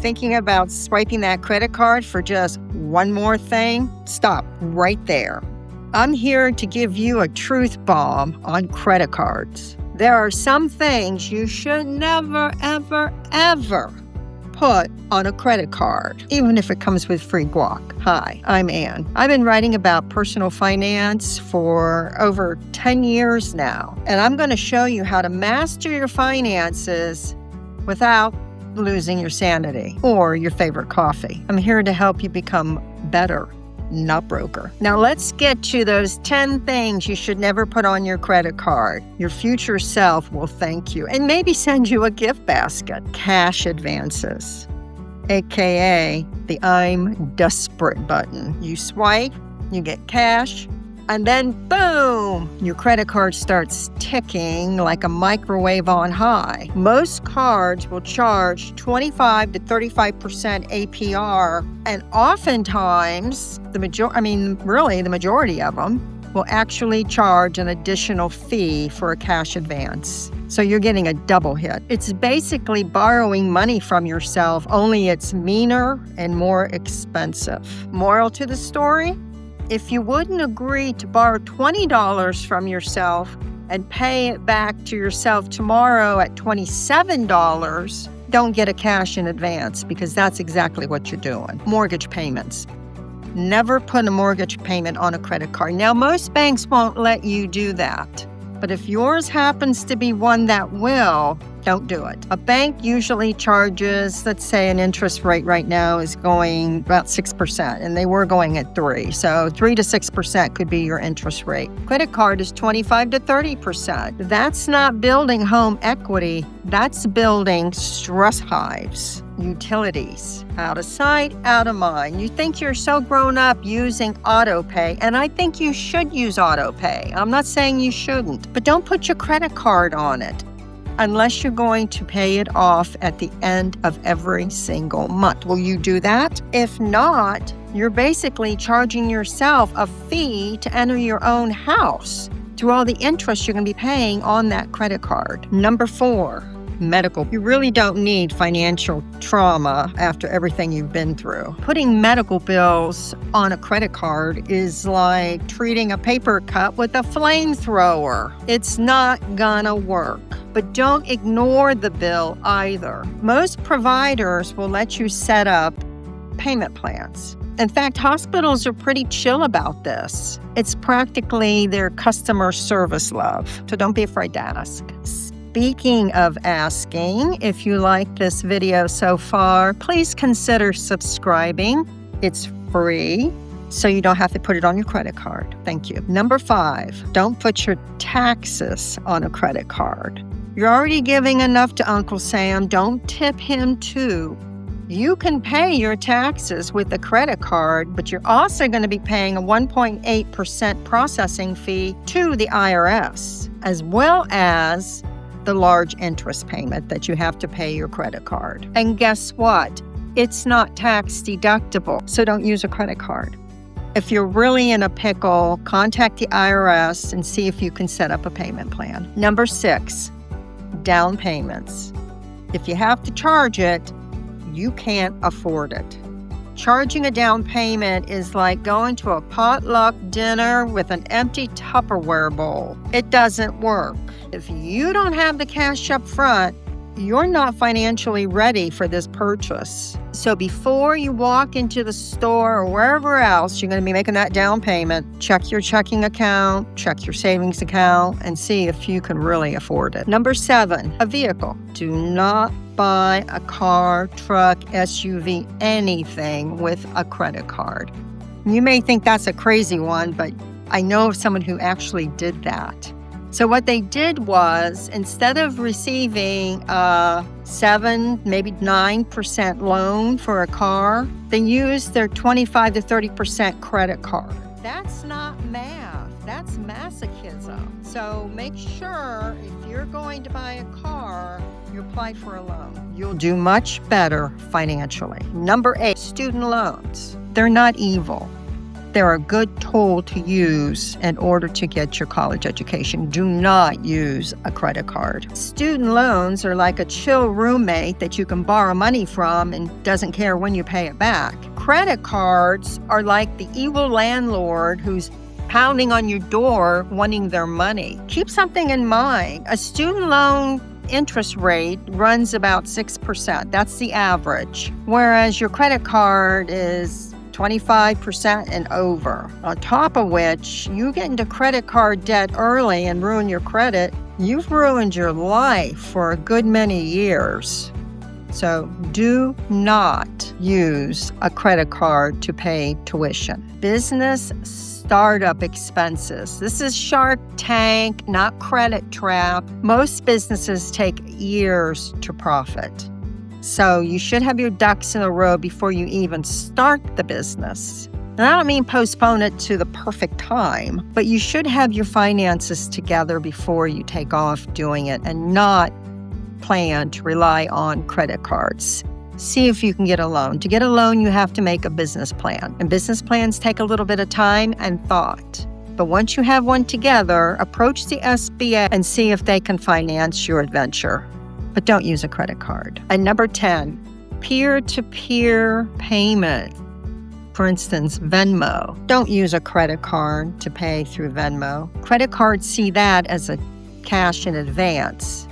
thinking about swiping that credit card for just one more thing? Stop right there. I'm here to give you a truth bomb on credit cards. There are some things you should never, ever, ever put on a credit card, even if it comes with free guac. Hi, I'm Ann. I've been writing about personal finance for over 10 years now, and I'm going to show you how to master your finances without losing your sanity or your favorite coffee. I'm here to help you become better, not broker. Now let's get to those 10 things you should never put on your credit card. Your future self will thank you and maybe send you a gift basket. Cash advances, aka the I'm desperate button. You swipe, you get cash, and then boom, your credit card starts ticking like a microwave on high. Most cards will charge 25 to 35% APR, and oftentimes, the majority of them will actually charge an additional fee for a cash advance. So you're getting a double hit. It's basically borrowing money from yourself, only it's meaner and more expensive. Moral to the story? If you wouldn't agree to borrow $20 from yourself and pay it back to yourself tomorrow at $27, don't get a cash in advance, because that's exactly what you're doing. Mortgage payments. Never put a mortgage payment on a credit card. Now, most banks won't let you do that, but if yours happens to be one that will, don't do it. A bank usually charges, let's say an interest rate right now is going about 6%, and they were going at 3%. So 3 to 6% could be your interest rate. Credit card is 25 to 30%. That's not building home equity. That's building stress hives. Utilities. Out of sight, out of mind. You think you're so grown up using auto pay, and I think you should use auto pay. I'm not saying you shouldn't, but don't put your credit card on it unless you're going to pay it off at the end of every single month. Will you do that? If not, you're basically charging yourself a fee to enter your own house through all the interest you're going to be paying on that credit card. Number 4. Medical. You really don't need financial trauma after everything you've been through. Putting medical bills on a credit card is like treating a paper cut with a flamethrower. It's not gonna work. But don't ignore the bill either. Most providers will let you set up payment plans. In fact, hospitals are pretty chill about this. It's practically their customer service love, so don't be afraid to ask. Speaking of asking, if you like this video so far, please consider subscribing. It's free, so you don't have to put it on your credit card. Thank you. Number 5, don't put your taxes on a credit card. You're already giving enough to Uncle Sam. Don't tip him too. You can pay your taxes with a credit card, but you're also going to be paying a 1.8% processing fee to the IRS, as well as the large interest payment that you have to pay your credit card. And guess what? It's not tax deductible, so don't use a credit card. If you're really in a pickle, contact the IRS and see if you can set up a payment plan. Number 6, down payments. If you have to charge it, you can't afford it. Charging a down payment is like going to a potluck dinner with an empty Tupperware bowl. It doesn't work. If you don't have the cash up front, you're not financially ready for this purchase. So before you walk into the store or wherever else you're going to be making that down payment, check your checking account, check your savings account, and see if you can really afford it. Number 7, a vehicle. Do not buy a car, truck, SUV, anything with a credit card. You may think that's a crazy one, but I know of someone who actually did that. So what they did was, instead of receiving a 7, maybe 9% loan for a car, they used their 25 to 30% credit card. That's not math, that's masochism. So make sure if you're going to buy a car, you apply for a loan. You'll do much better financially. Number 8, student loans. They're not evil. they're a good tool to use in order to get your college education. Do not use a credit card. Student loans are like a chill roommate that you can borrow money from and doesn't care when you pay it back. Credit cards are like the evil landlord who's pounding on your door wanting their money. Keep something in mind. A student loan interest rate runs about 6%. That's the average. Whereas your credit card is 25% and over. On top of which, you get into credit card debt early and ruin your credit, you've ruined your life for a good many years. So do not use a credit card to pay tuition. Business startup expenses. This is Shark Tank, not Credit Trap. Most businesses take years to profit. So you should have your ducks in a row before you even start the business. And I don't mean postpone it to the perfect time, but you should have your finances together before you take off doing it and not plan to rely on credit cards. See if you can get a loan. To get a loan, you have to make a business plan. And business plans take a little bit of time and thought. But once you have one together, approach the SBA and see if they can finance your adventure. But don't use a credit card. And number 10, peer-to-peer payment. For instance, Venmo. Don't use a credit card to pay through Venmo. Credit cards see that as a cash in advance,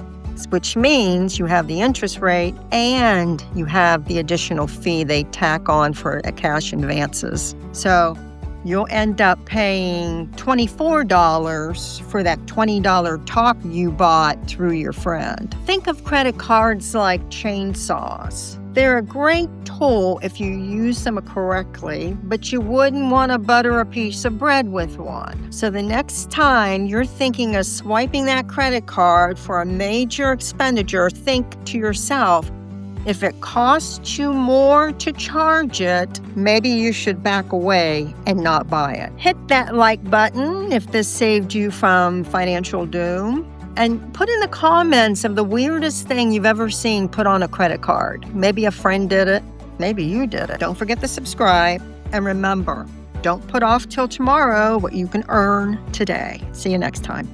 which means you have the interest rate and you have the additional fee they tack on for cash advances. So you'll end up paying $24 for that $20 top you bought through your friend. Think of credit cards like chainsaws. They're a great tool if you use them correctly, but you wouldn't want to butter a piece of bread with one. So the next time you're thinking of swiping that credit card for a major expenditure, think to yourself, if it costs you more to charge it, maybe you should back away and not buy it. Hit that like button if this saved you from financial doom. And put in the comments of the weirdest thing you've ever seen put on a credit card. Maybe a friend did it. Maybe you did it. Don't forget to subscribe. And remember, don't put off till tomorrow what you can earn today. See you next time.